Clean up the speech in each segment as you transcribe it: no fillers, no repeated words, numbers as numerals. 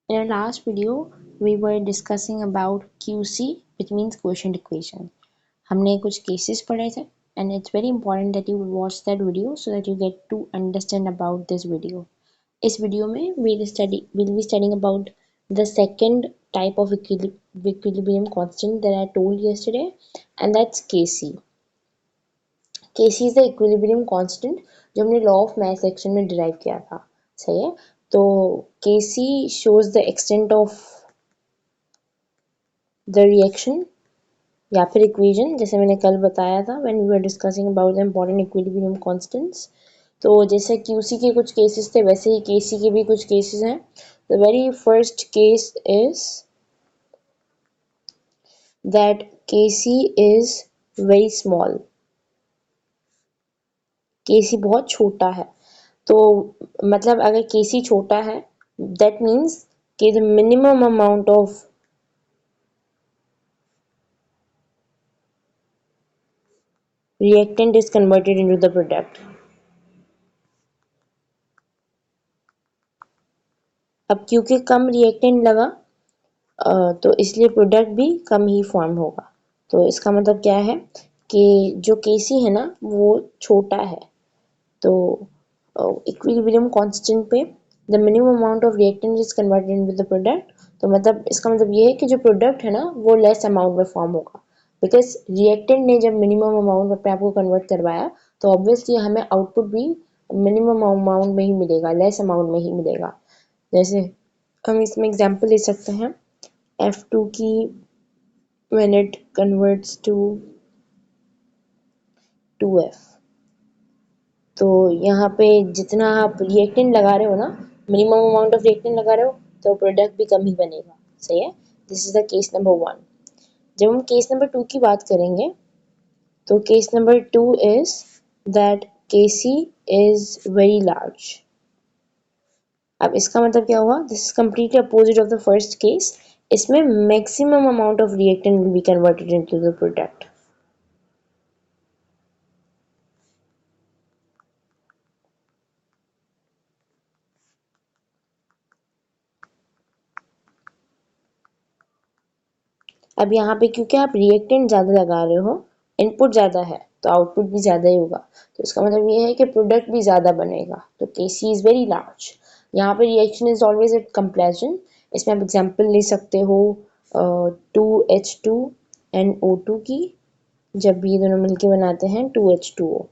In our last video, we were discussing about QC, which means quotient equation. हमने कुछ cases पढ़े थे, and it's very important that you watch that video so that you get to understand about this video. इस video में we'll be studying about the second type of equilibrium constant that I told yesterday, and that's Kc. Kc is the equilibrium constant जो हमने law of mass section में derive किया था. सही है. तो Kc shows the extent of the reaction या फिर equation, जैसे मैंने कल बताया था when we were discussing about the important equilibrium constants. तो जैसे QC के कुछ cases थे वैसे ही Kc के भी कुछ cases हैं. The very first case is that Kc is very small. Kc बहुत छोटा है. तो मतलब अगर Kc छोटा है that means कि the minimum amount of reactant is converted into the product. अब क्योंकि कम रिएक्टेंट लगा तो इसलिए प्रोडक्ट भी कम ही फॉर्म होगा. तो इसका मतलब क्या है कि जो Kc है ना वो छोटा है. तो इक्विलिब्रियम कांस्टेंट पे the minimum amount of reactant is converted into the product. तो मतलब इसका मतलब ये है कि जो प्रोडक्ट है ना वो लेस अमाउंट में फॉर्म होगा, बिकॉज रिएक्टेंट ने जब मिनिमम अमाउंट अपने आप को कन्वर्ट करवाया तो ऑब्वियसली हमें आउटपुट भी मिनिमम अमाउंट में ही मिलेगा, लेस अमाउंट में ही मिलेगा. जैसे हम इसमें एग्जांपल ले सकते हैं F2 की when it converts to 2F. तो यहाँ पे जितना आप रिएक्टेंट लगा रहे हो ना, मिनिमम अमाउंट ऑफ रिएक्टेंट लगा रहे हो तो प्रोडक्ट भी कम ही बनेगा. सही है. This is the case number 1. जब हम केस नंबर 2 की बात करेंगे तो case number 2 is that Kc is very large. अब इसका मतलब क्या हुआ? This is completely opposite of the first case. इसमें maximum amount of reactant will be converted into the product. अब यहाँ पे क्योंकि आप रिएक्टेंट ज़्यादा लगा रहे हो, इनपुट ज़्यादा है तो आउटपुट भी ज़्यादा ही होगा. तो इसका मतलब ये है कि प्रोडक्ट भी ज़्यादा बनेगा. तो Kc इज़ वेरी लार्ज. यहाँ पे reaction is always at compression. इसमें आप एग्जांपल ले सकते हो 2H2 एंड O2 की, जब भी ये दोनों मिलके बनाते हैं 2H2O.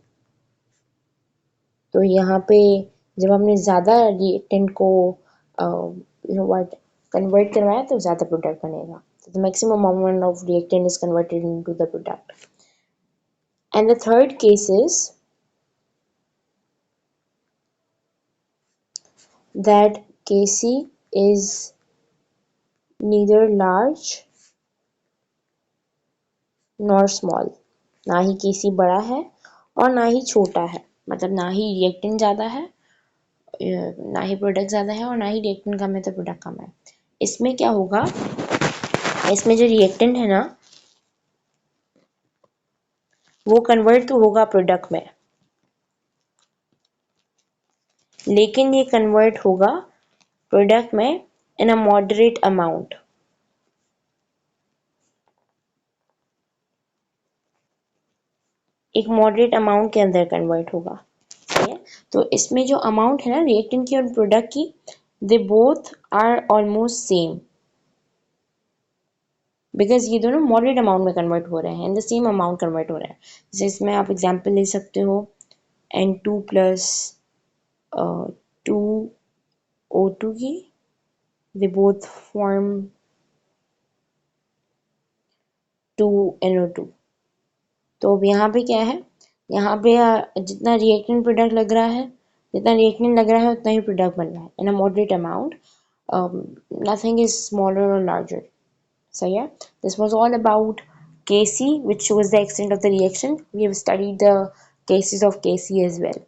तो यहाँ पे जब हमने ज़्यादा रिएक्टेंट को कन्वर्ट करवाया तो ज़्यादा प्रोडक्ट बनेगा. So the maximum amount of reactant is converted into the product. And the third case is that Kc is neither large nor small. ना ही Kc बड़ा है और ना ही छोटा है. मतलब ना ही रिएक्टेंट ज़्यादा है, ना ही प्रोडक्ट ज़्यादा है, और ना ही रिएक्टेंट कम है तो प्रोडक्ट कम है. इसमें क्या होगा, इसमें जो रिएक्टेंट है ना वो कन्वर्ट तो होगा प्रोडक्ट में, लेकिन ये कन्वर्ट होगा प्रोडक्ट में इन अ मॉडरेट अमाउंट. एक मॉडरेट अमाउंट के अंदर कन्वर्ट होगा. ठीक है. तो इसमें जो अमाउंट है ना रिएक्टेंट की और प्रोडक्ट की, they both are almost same, because ये दोनों मॉडरेट अमाउंट में कन्वर्ट हो रहे हैं, in the same amount convert हो रहे हैं. जैसे इसमें आप एग्जांपल ले सकते हो N2 प्लस 2O2 की, दे बोथ फॉर्म 2NO2. तो अब यहाँ पे क्या है, यहाँ पे जितना रिएक्टेंट प्रोडक्ट लग रहा है, जितना रिएक्टेंट लग रहा है उतना ही प्रोडक्ट बन रहा है in a moderate amount. Nothing is smaller और लार्जर. सही है. This was all about Kc, which shows the extent of the reaction. We have studied the cases of Kc as well.